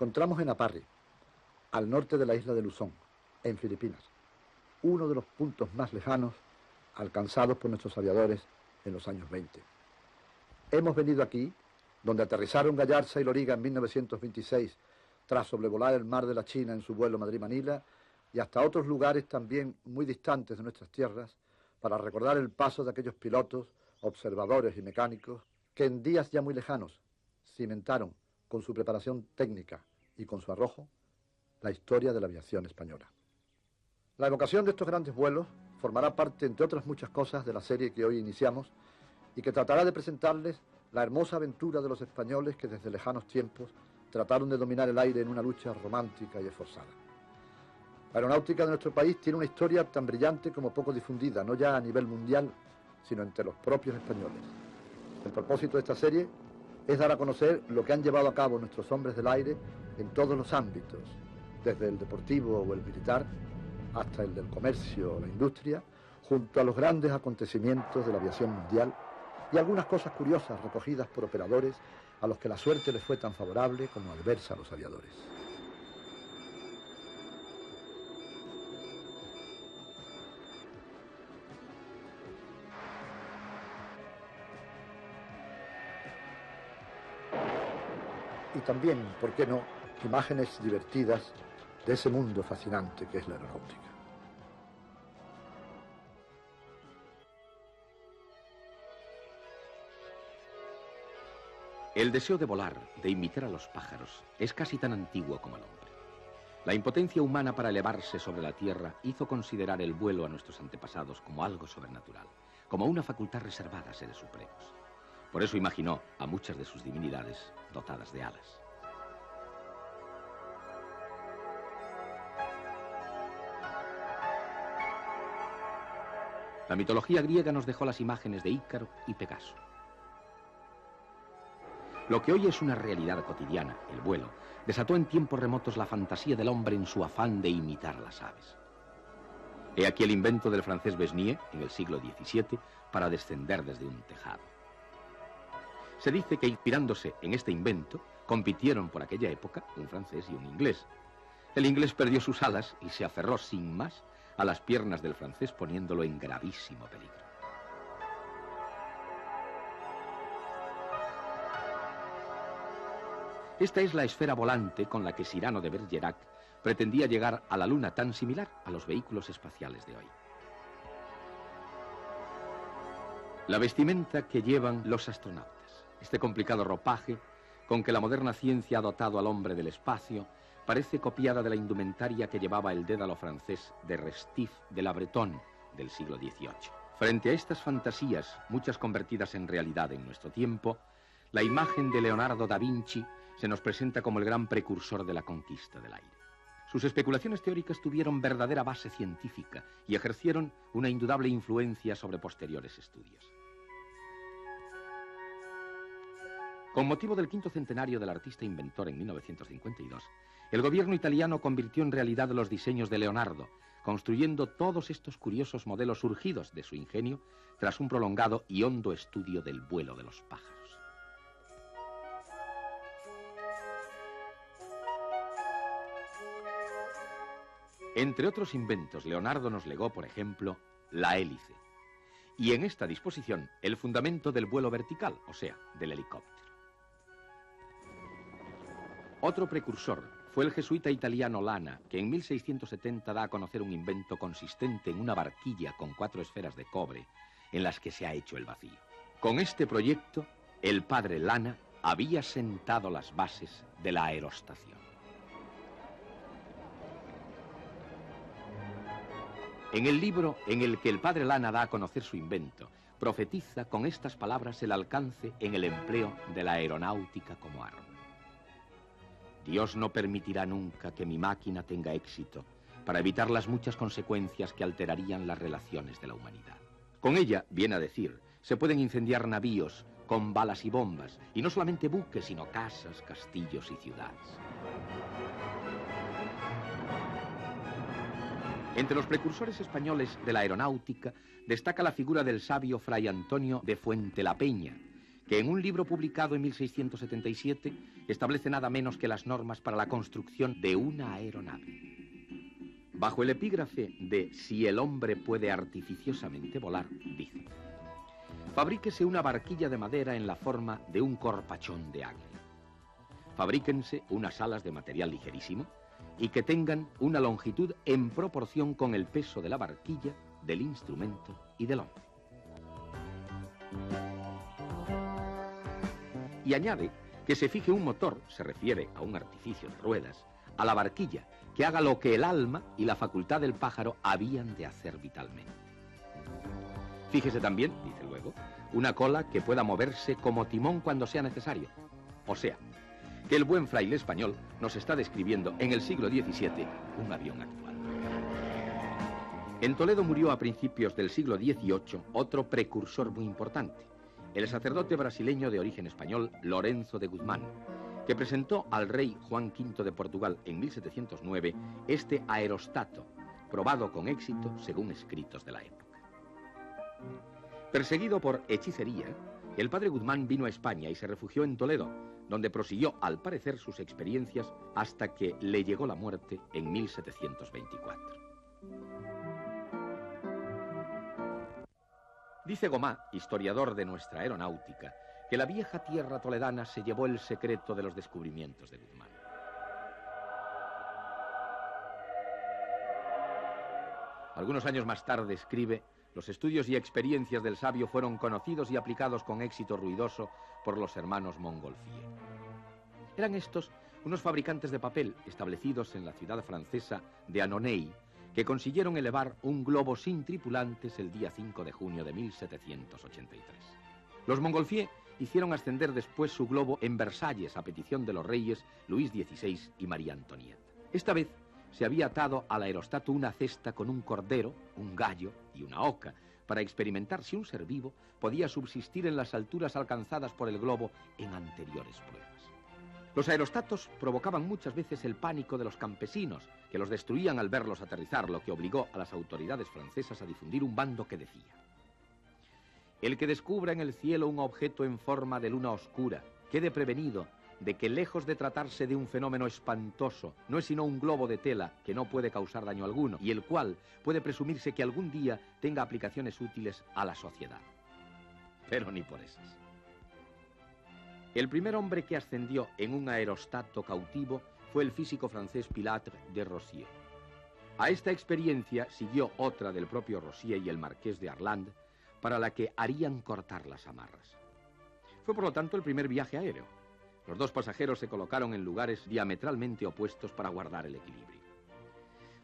encontramos en Aparri, al norte de la isla de Luzón, en Filipinas, uno de los puntos más lejanos alcanzados por nuestros aviadores en los años 20. Hemos venido aquí, donde aterrizaron Gallarza y Loriga en 1926, tras sobrevolar el mar de la China en su vuelo Madrid-Manila, y hasta otros lugares también muy distantes de nuestras tierras, para recordar el paso de aquellos pilotos, observadores y mecánicos que en días ya muy lejanos cimentaron con su preparación técnica y con su arrojo la historia de la aviación española. La evocación de estos grandes vuelos formará parte, entre otras muchas cosas, de la serie que hoy iniciamos y que tratará de presentarles la hermosa aventura de los españoles que desde lejanos tiempos trataron de dominar el aire en una lucha romántica y esforzada. La aeronáutica de nuestro país tiene una historia tan brillante como poco difundida, no ya a nivel mundial, sino entre los propios españoles. El propósito de esta serie es dar a conocer lo que han llevado a cabo nuestros hombres del aire en todos los ámbitos, desde el deportivo o el militar, hasta el del comercio o la industria, junto a los grandes acontecimientos de la aviación mundial y algunas cosas curiosas recogidas por operadores a los que la suerte les fue tan favorable como adversa a los aviadores. Y también, ¿por qué no?, imágenes divertidas de ese mundo fascinante que es la aeronáutica. El deseo de volar, de imitar a los pájaros, es casi tan antiguo como el hombre. La impotencia humana para elevarse sobre la tierra hizo considerar el vuelo a nuestros antepasados como algo sobrenatural, como una facultad reservada a seres supremos. Por eso imaginó a muchas de sus divinidades dotadas de alas. La mitología griega nos dejó las imágenes de Ícaro y Pegaso. Lo que hoy es una realidad cotidiana, el vuelo, desató en tiempos remotos la fantasía del hombre en su afán de imitar las aves. He aquí el invento del francés Besnier, en el siglo XVII, para descender desde un tejado. Se dice que inspirándose en este invento, compitieron por aquella época un francés y un inglés. El inglés perdió sus alas y se aferró sin más a las piernas del francés, poniéndolo en gravísimo peligro. Esta es la esfera volante con la que Cyrano de Bergerac pretendía llegar a la Luna, tan similar a los vehículos espaciales de hoy. La vestimenta que llevan los astronautas, este complicado ropaje con que la moderna ciencia ha dotado al hombre del espacio, parece copiada de la indumentaria que llevaba el dédalo francés de Restif de la Bretonne del siglo XVIII. Frente a estas fantasías, muchas convertidas en realidad en nuestro tiempo, la imagen de Leonardo da Vinci se nos presenta como el gran precursor de la conquista del aire. Sus especulaciones teóricas tuvieron verdadera base científica y ejercieron una indudable influencia sobre posteriores estudios. Con motivo del 5º centenario del artista inventor en 1952, el gobierno italiano convirtió en realidad los diseños de Leonardo, construyendo todos estos curiosos modelos surgidos de su ingenio tras un prolongado y hondo estudio del vuelo de los pájaros. Entre otros inventos, Leonardo nos legó, por ejemplo, la hélice, y en esta disposición el fundamento del vuelo vertical, o sea, del helicóptero. Otro precursor fue el jesuita italiano Lana, que en 1670 da a conocer un invento consistente en una barquilla con 4 esferas de cobre en las que se ha hecho el vacío. Con este proyecto, el padre Lana había sentado las bases de la aerostación. En el libro en el que el padre Lana da a conocer su invento, profetiza con estas palabras el alcance en el empleo de la aeronáutica como arma. Dios no permitirá nunca que mi máquina tenga éxito para evitar las muchas consecuencias que alterarían las relaciones de la humanidad. Con ella, viene a decir, se pueden incendiar navíos con balas y bombas, y no solamente buques, sino casas, castillos y ciudades. Entre los precursores españoles de la aeronáutica destaca la figura del sabio Fray Antonio de Fuentelapeña, que que en un libro publicado en 1677 establece nada menos que las normas para la construcción de una aeronave. Bajo el epígrafe de «Si el hombre puede artificiosamente volar», dice: fabríquese una barquilla de madera en la forma de un corpachón de águila. Fabríquense unas alas de material ligerísimo y que tengan una longitud en proporción con el peso de la barquilla, del instrumento y del hombre. Y añade que se fije un motor, se refiere a un artificio de ruedas, a la barquilla, que haga lo que el alma y la facultad del pájaro habían de hacer vitalmente. Fíjese también, dice luego, una cola que pueda moverse como timón cuando sea necesario. O sea, que el buen fraile español nos está describiendo en el siglo XVII un avión actual. En Toledo murió a principios del siglo XVIII otro precursor muy importante, el sacerdote brasileño de origen español Lorenzo de Guzmán, que presentó al rey Juan V de Portugal en 1709 este aerostato, probado con éxito según escritos de la época. Perseguido por hechicería, el padre Guzmán vino a España y se refugió en Toledo, donde prosiguió, al parecer, sus experiencias hasta que le llegó la muerte en 1724. Dice Gomá, historiador de nuestra aeronáutica, que la vieja tierra toledana se llevó el secreto de los descubrimientos de Guzmán. Algunos años más tarde escribe: los estudios y experiencias del sabio fueron conocidos y aplicados con éxito ruidoso por los hermanos Montgolfier. Eran estos unos fabricantes de papel establecidos en la ciudad francesa de Annonay, que consiguieron elevar un globo sin tripulantes el día 5 de junio de 1783. Los Montgolfier hicieron ascender después su globo en Versalles a petición de los reyes Luis XVI y María Antonieta. Esta vez se había atado al aerostato una cesta con un cordero, un gallo y una oca, para experimentar si un ser vivo podía subsistir en las alturas alcanzadas por el globo en anteriores pruebas. Los aerostatos provocaban muchas veces el pánico de los campesinos, que los destruían al verlos aterrizar, lo que obligó a las autoridades francesas a difundir un bando que decía: el que descubra en el cielo un objeto en forma de luna oscura, quede prevenido de que, lejos de tratarse de un fenómeno espantoso, no es sino un globo de tela que no puede causar daño alguno y el cual puede presumirse que algún día tenga aplicaciones útiles a la sociedad. Pero ni por esas. El primer hombre que ascendió en un aerostato cautivo fue el físico francés Pilatre de Rossier. A esta experiencia siguió otra del propio Rossier y el marqués de Arland, para la que harían cortar las amarras. Fue por lo tanto el primer viaje aéreo. Los dos pasajeros se colocaron en lugares diametralmente opuestos para guardar el equilibrio.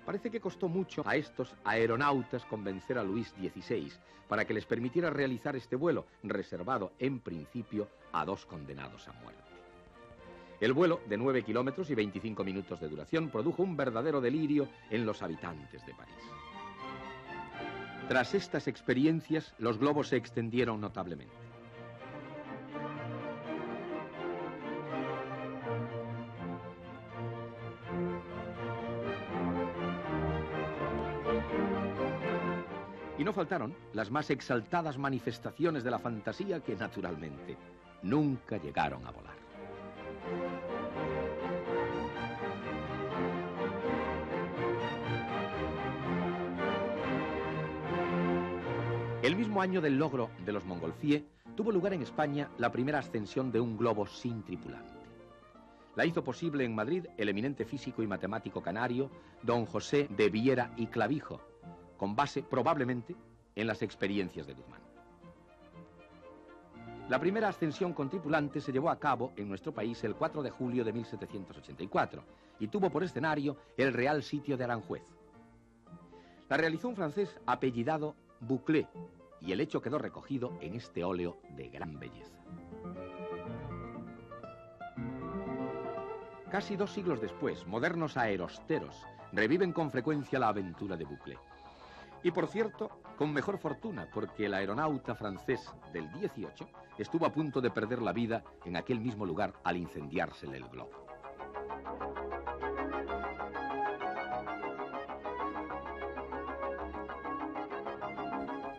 Parece que costó mucho a estos aeronautas convencer a Luis XVI para que les permitiera realizar este vuelo, reservado en principio a 2 condenados a muerte. El vuelo, de 9 kilómetros y 25 minutos de duración, produjo un verdadero delirio en los habitantes de París. Tras estas experiencias, los globos se extendieron notablemente. Y no faltaron las más exaltadas manifestaciones de la fantasía que, naturalmente, nunca llegaron a volar. El mismo año del logro de los Montgolfier, tuvo lugar en España la primera ascensión de un globo sin tripulante. La hizo posible en Madrid el eminente físico y matemático canario don José de Viera y Clavijo, con base probablemente en las experiencias de Guzmán. La primera ascensión con tripulante se llevó a cabo en nuestro país el 4 de julio de 1784 y tuvo por escenario el Real Sitio de Aranjuez. La realizó un francés apellidado Bouclé y el hecho quedó recogido en este óleo de gran belleza. Casi 2 siglos después, modernos aerosteros reviven con frecuencia la aventura de Bouclé. Y por cierto, con mejor fortuna, porque el aeronauta francés del 18 estuvo a punto de perder la vida en aquel mismo lugar al incendiársele el globo.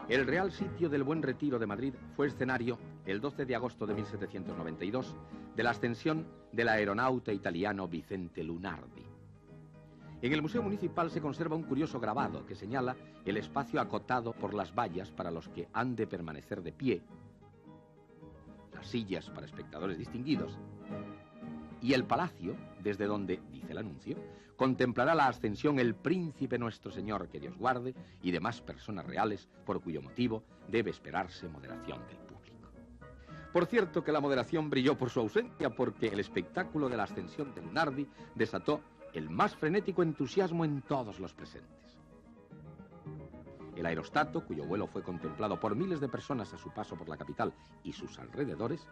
El Real Sitio del Buen Retiro de Madrid fue escenario el 12 de agosto de 1792, de la ascensión del aeronauta italiano Vicente Lunardi. En el Museo Municipal se conserva un curioso grabado que señala el espacio acotado por las vallas para los que han de permanecer de pie, las sillas para espectadores distinguidos, y el palacio, desde donde, dice el anuncio, contemplará la ascensión el príncipe nuestro señor, que Dios guarde, y demás personas reales, por cuyo motivo debe esperarse moderación del público. Por cierto que la moderación brilló por su ausencia, porque el espectáculo de la ascensión de Lunardi desató el más frenético entusiasmo en todos los presentes. El aerostato, cuyo vuelo fue contemplado por miles de personas a su paso por la capital y sus alrededores,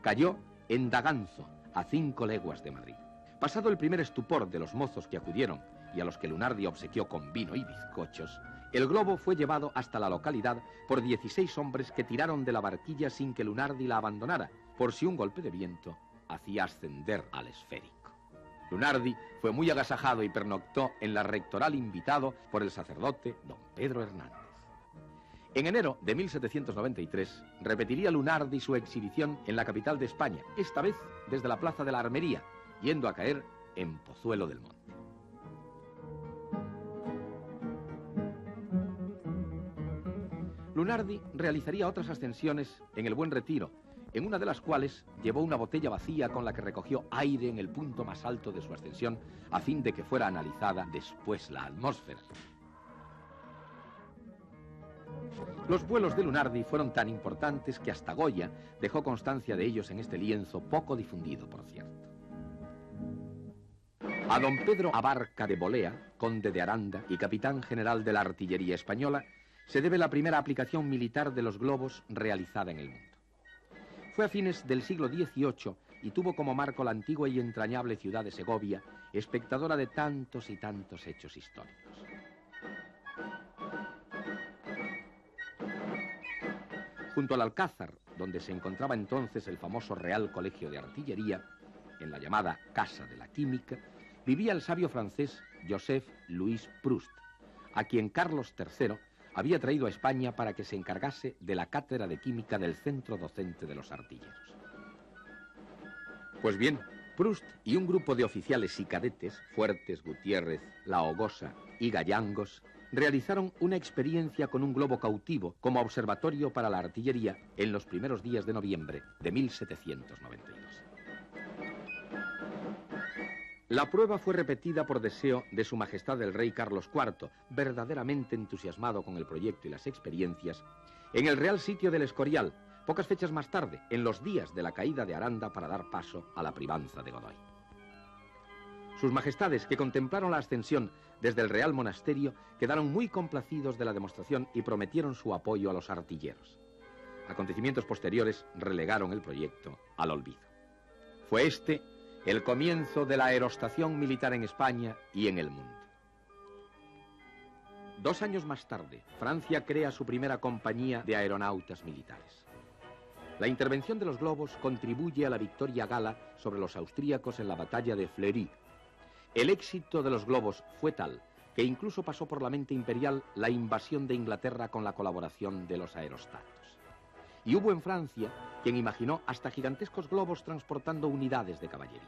cayó en Daganzo, a 5 leguas de Madrid. Pasado el primer estupor de los mozos que acudieron y a los que Lunardi obsequió con vino y bizcochos, el globo fue llevado hasta la localidad por 16 hombres que tiraron de la barquilla sin que Lunardi la abandonara, por si un golpe de viento hacía ascender al esférico. Lunardi fue muy agasajado y pernoctó en la rectoral invitado por el sacerdote don Pedro Hernández. En enero de 1793 repetiría Lunardi su exhibición en la capital de España, esta vez desde la Plaza de la Armería, yendo a caer en Pozuelo del Monte. Lunardi realizaría otras ascensiones en el Buen Retiro, en una de las cuales llevó una botella vacía con la que recogió aire en el punto más alto de su ascensión, a fin de que fuera analizada después la atmósfera. Los vuelos de Lunardi fueron tan importantes que hasta Goya dejó constancia de ellos en este lienzo, poco difundido, por cierto. A don Pedro Abarca de Bolea, conde de Aranda y capitán general de la artillería española, se debe la primera aplicación militar de los globos realizada en el mundo. Fue a fines del siglo XVIII y tuvo como marco la antigua y entrañable ciudad de Segovia, espectadora de tantos y tantos hechos históricos. Junto al Alcázar, donde se encontraba entonces el famoso Real Colegio de Artillería, en la llamada Casa de la Química, vivía el sabio francés Joseph Louis Proust, a quien Carlos III había traído a España para que se encargase de la cátedra de química del centro docente de los artilleros. Pues bien, Proust y un grupo de oficiales y cadetes, Fuertes, Gutiérrez, La Hogosa y Gallangos, realizaron una experiencia con un globo cautivo como observatorio para la artillería en los primeros días de noviembre de 1792. La prueba fue repetida por deseo de Su Majestad el Rey Carlos IV, verdaderamente entusiasmado con el proyecto y las experiencias, en el Real Sitio del Escorial, pocas fechas más tarde, en los días de la caída de Aranda para dar paso a la privanza de Godoy. Sus Majestades, que contemplaron la ascensión desde el Real Monasterio, quedaron muy complacidos de la demostración y prometieron su apoyo a los artilleros. Acontecimientos posteriores relegaron el proyecto al olvido. Fue este el comienzo de la aerostación militar en España y en el mundo. 2 años más tarde, Francia crea su primera compañía de aeronautas militares. La intervención de los globos contribuye a la victoria gala sobre los austríacos en la batalla de Fleury. El éxito de los globos fue tal que incluso pasó por la mente imperial la invasión de Inglaterra con la colaboración de los aerostatos. Y hubo en Francia quien imaginó hasta gigantescos globos transportando unidades de caballería.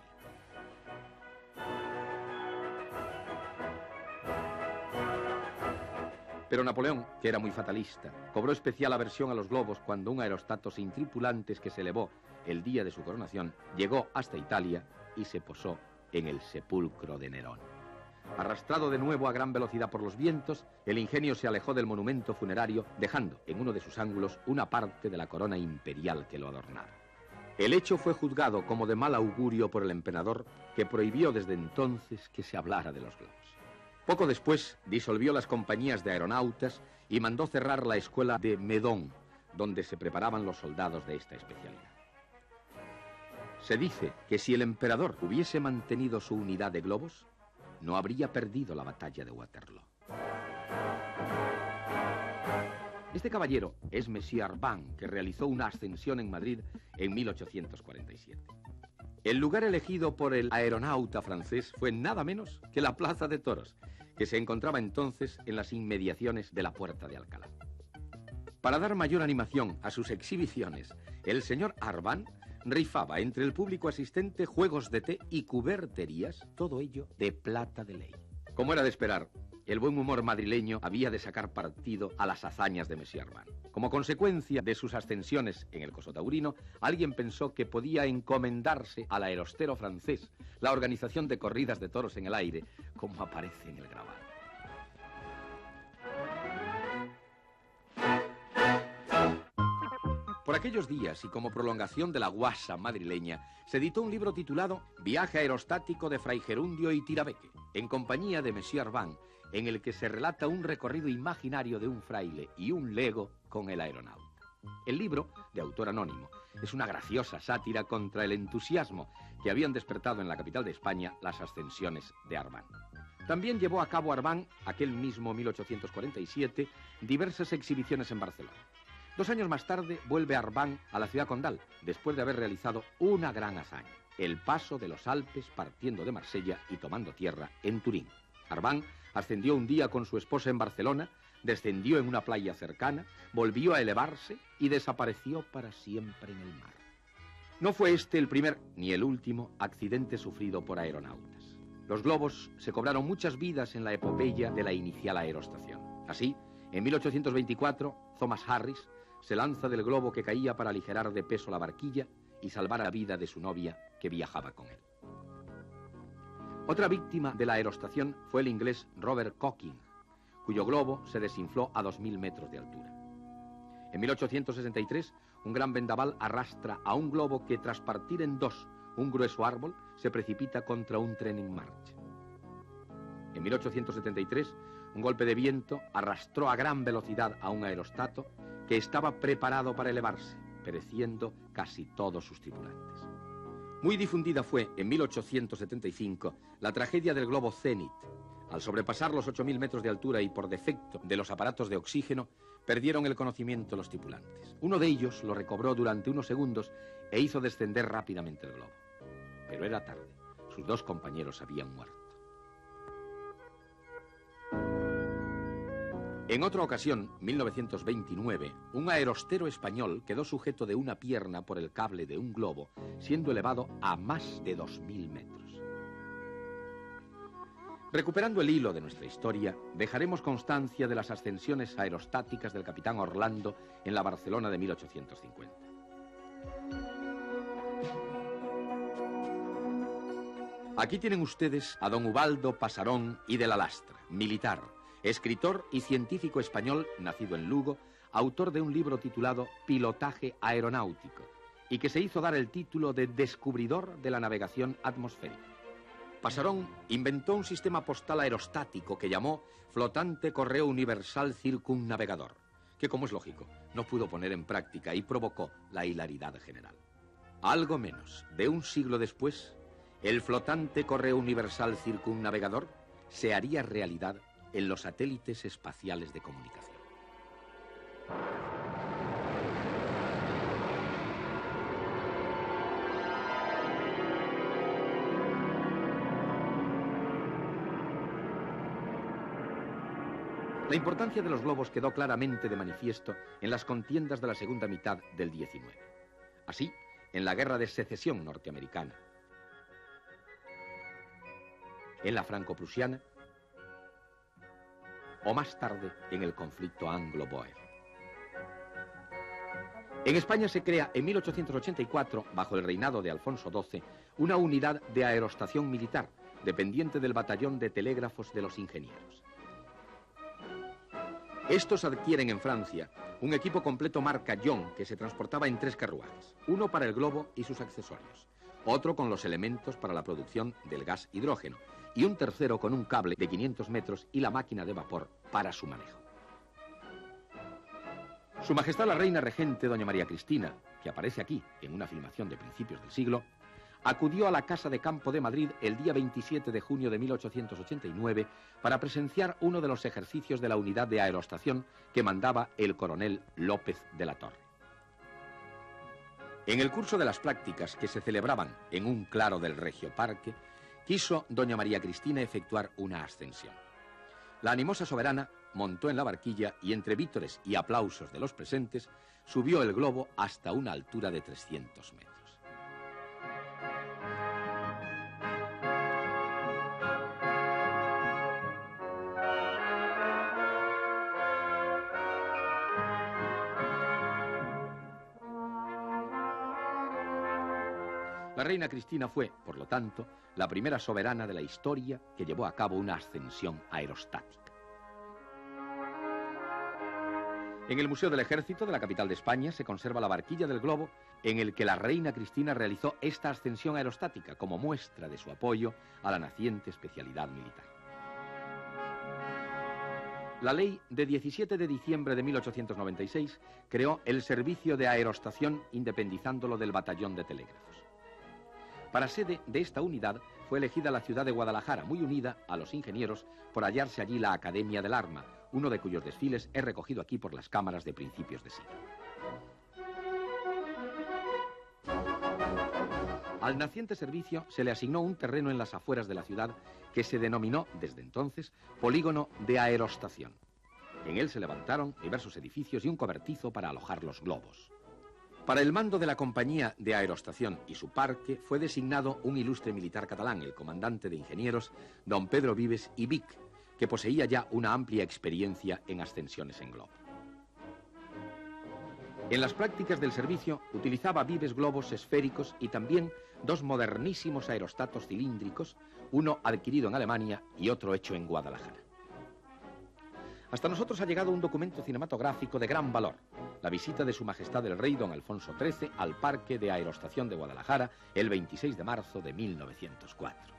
Pero Napoleón, que era muy fatalista, cobró especial aversión a los globos cuando un aerostato sin tripulantes que se elevó el día de su coronación llegó hasta Italia y se posó en el sepulcro de Nerón. Arrastrado de nuevo a gran velocidad por los vientos, el ingenio se alejó del monumento funerario, dejando en uno de sus ángulos una parte de la corona imperial que lo adornaba. El hecho fue juzgado como de mal augurio por el emperador, que prohibió desde entonces que se hablara de los globos. Poco después disolvió las compañías de aeronautas y mandó cerrar la escuela de Meudon, donde se preparaban los soldados de esta especialidad. Se dice que si el emperador hubiese mantenido su unidad de globos, no habría perdido la batalla de Waterloo. Este caballero es Monsieur Arbin, que realizó una ascensión en Madrid en 1847. El lugar elegido por el aeronauta francés fue nada menos que la Plaza de Toros, que se encontraba entonces en las inmediaciones de la Puerta de Alcalá. Para dar mayor animación a sus exhibiciones, el señor Arban rifaba entre el público asistente juegos de té y cuberterías, todo ello de plata de ley. Como era de esperar, el buen humor madrileño había de sacar partido a las hazañas de Monsieur Arban. Como consecuencia de sus ascensiones en el coso taurino, alguien pensó que podía encomendarse al aerostero francés la organización de corridas de toros en el aire, como aparece en el grabado. Por aquellos días, y como prolongación de la guasa madrileña, se editó un libro titulado Viaje aerostático de Fray Gerundio y Tirabeque, en compañía de Monsieur Arban, en el que se relata un recorrido imaginario de un fraile y un lego con el aeronauta. El libro, de autor anónimo, es una graciosa sátira contra el entusiasmo que habían despertado en la capital de España las ascensiones de Arban. También llevó a cabo Arban, aquel mismo 1847, diversas exhibiciones en Barcelona. 2 años más tarde vuelve Arban a la ciudad condal, después de haber realizado una gran hazaña, el paso de los Alpes partiendo de Marsella y tomando tierra en Turín. Arban ascendió un día con su esposa en Barcelona, descendió en una playa cercana, volvió a elevarse y desapareció para siempre en el mar. No fue este el primer ni el último accidente sufrido por aeronautas. Los globos se cobraron muchas vidas en la epopeya de la inicial aerostación. Así, en 1824, Thomas Harris se lanza del globo que caía para aligerar de peso la barquilla y salvar la vida de su novia que viajaba con él. Otra víctima de la aerostación fue el inglés Robert Cocking, cuyo globo se desinfló a 2000 metros de altura. En 1863, un gran vendaval arrastra a un globo que, tras partir en dos un grueso árbol, se precipita contra un tren en marcha. En 1873, un golpe de viento arrastró a gran velocidad a un aerostato que estaba preparado para elevarse, pereciendo casi todos sus tripulantes. Muy difundida fue, en 1875, la tragedia del globo Zenit. Al sobrepasar los 8000 metros de altura y por defecto de los aparatos de oxígeno, perdieron el conocimiento los tripulantes. Uno de ellos lo recobró durante unos segundos e hizo descender rápidamente el globo. Pero era tarde. Sus 2 compañeros habían muerto. En otra ocasión, 1929, un aerostero español quedó sujeto de una pierna por el cable de un globo, siendo elevado a más de 2000 metros. Recuperando el hilo de nuestra historia, dejaremos constancia de las ascensiones aerostáticas del capitán Orlando en la Barcelona de 1850. Aquí tienen ustedes a don Ubaldo Pasarón y de la Lastra, militar, escritor y científico español, nacido en Lugo, autor de un libro titulado Pilotaje aeronáutico, y que se hizo dar el título de descubridor de la navegación atmosférica. Pasarón inventó un sistema postal aerostático que llamó Flotante Correo Universal Circunnavegador, que, como es lógico, no pudo poner en práctica y provocó la hilaridad general. Algo menos de un siglo después, el Flotante Correo Universal Circunnavegador se haría realidad en los satélites espaciales de comunicación. La importancia de los globos quedó claramente de manifiesto en las contiendas de la segunda mitad del XIX. Así, en la Guerra de Secesión norteamericana, en la franco-prusiana, o más tarde en el conflicto anglo-bóer. En España se crea en 1884, bajo el reinado de Alfonso XII, una unidad de aerostación militar, dependiente del batallón de telégrafos de los ingenieros. Estos adquieren en Francia un equipo completo marca Young que se transportaba en 3 carruajes, uno para el globo y sus accesorios, otro con los elementos para la producción del gas hidrógeno, y un tercero con un cable de 500 metros y la máquina de vapor para su manejo. Su Majestad la Reina Regente, doña María Cristina, que aparece aquí en una filmación de principios del siglo, acudió a la Casa de Campo de Madrid el día 27 de junio de 1889 para presenciar uno de los ejercicios de la unidad de aerostación que mandaba el coronel López de la Torre. En el curso de las prácticas que se celebraban en un claro del Regio Parque, quiso doña María Cristina efectuar una ascensión. La animosa soberana montó en la barquilla y entre vítores y aplausos de los presentes subió el globo hasta una altura de 300 metros. La reina Cristina fue, por lo tanto, la primera soberana de la historia que llevó a cabo una ascensión aerostática. En el Museo del Ejército de la capital de España se conserva la barquilla del globo en el que la reina Cristina realizó esta ascensión aerostática como muestra de su apoyo a la naciente especialidad militar. La ley de 17 de diciembre de 1896 creó el servicio de aerostación independizándolo del batallón de telégrafos. Para sede de esta unidad fue elegida la ciudad de Guadalajara, muy unida a los ingenieros por hallarse allí la Academia del Arma, uno de cuyos desfiles es recogido aquí por las cámaras de principios de siglo. Al naciente servicio se le asignó un terreno en las afueras de la ciudad que se denominó desde entonces Polígono de Aerostación. En él se levantaron diversos edificios y un cobertizo para alojar los globos. Para el mando de la compañía de aerostación y su parque fue designado un ilustre militar catalán, el comandante de ingenieros, don Pedro Vives y Vic, que poseía ya una amplia experiencia en ascensiones en globo. En las prácticas del servicio utilizaba Vives globos esféricos y también dos modernísimos aerostatos cilíndricos, uno adquirido en Alemania y otro hecho en Guadalajara. Hasta nosotros ha llegado un documento cinematográfico de gran valor, la visita de Su Majestad el Rey don Alfonso XIII al Parque de Aerostación de Guadalajara el 26 de marzo de 1904.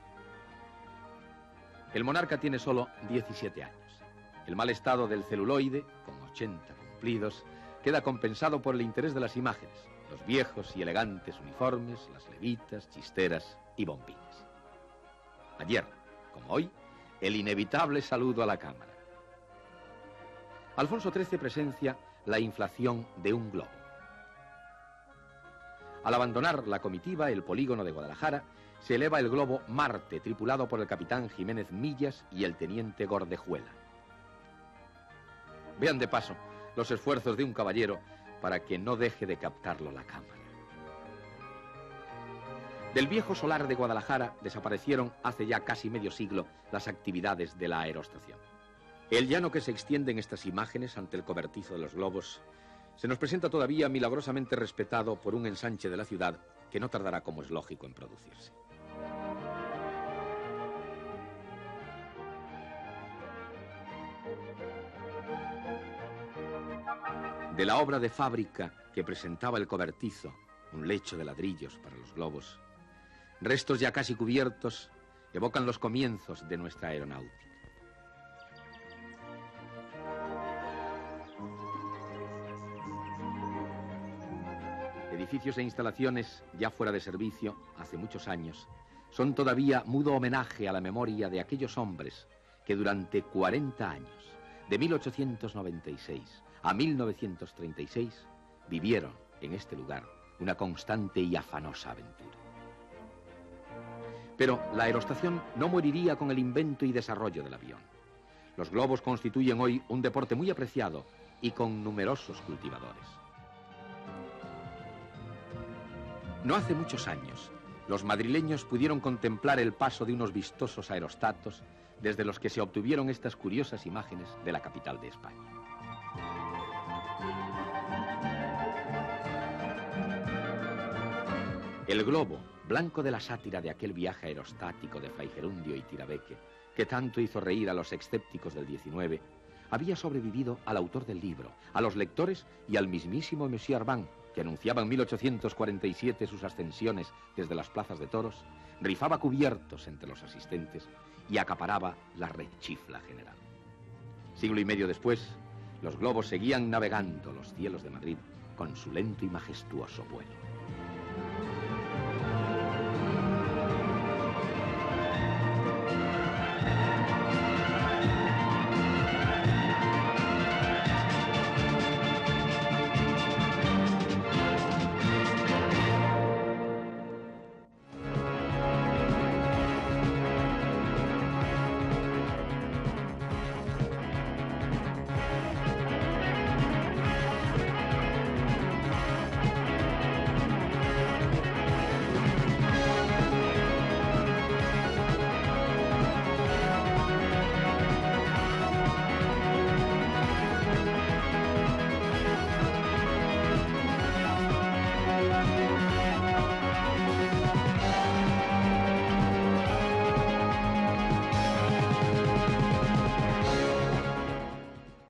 El monarca tiene solo 17 años. El mal estado del celuloide, con 80 cumplidos, queda compensado por el interés de las imágenes, los viejos y elegantes uniformes, las levitas, chisteras y bombines. Ayer, como hoy, el inevitable saludo a la cámara. Alfonso XIII presencia la inflación de un globo. Al abandonar la comitiva, el polígono de Guadalajara, se eleva el globo Marte, tripulado por el capitán Jiménez Millas y el teniente Gordejuela. Vean de paso los esfuerzos de un caballero para que no deje de captarlo la cámara. Del viejo solar de Guadalajara desaparecieron hace ya casi medio siglo las actividades de la aerostación. El llano que se extiende en estas imágenes ante el cobertizo de los globos se nos presenta todavía milagrosamente respetado por un ensanche de la ciudad que no tardará, como es lógico, en producirse. De la obra de fábrica que presentaba el cobertizo, un lecho de ladrillos para los globos, restos ya casi cubiertos evocan los comienzos de nuestra aeronáutica. Edificios e instalaciones ya fuera de servicio hace muchos años son todavía mudo homenaje a la memoria de aquellos hombres que durante 40 años, de 1896 a 1936, vivieron en este lugar una constante y afanosa aventura. Pero la aerostación no moriría con el invento y desarrollo del avión. Los globos constituyen hoy un deporte muy apreciado y con numerosos cultivadores. No hace muchos años, los madrileños pudieron contemplar el paso de unos vistosos aerostatos desde los que se obtuvieron estas curiosas imágenes de la capital de España. El globo, blanco de la sátira de aquel viaje aerostático de Fray Gerundio y Tirabeque, que tanto hizo reír a los escépticos del 19, había sobrevivido al autor del libro, a los lectores y al mismísimo Monsieur Arban, que anunciaba en 1847 sus ascensiones desde las plazas de toros, rifaba cubiertos entre los asistentes y acaparaba la rechifla general. Siglo y medio después, los globos seguían navegando los cielos de Madrid con su lento y majestuoso vuelo.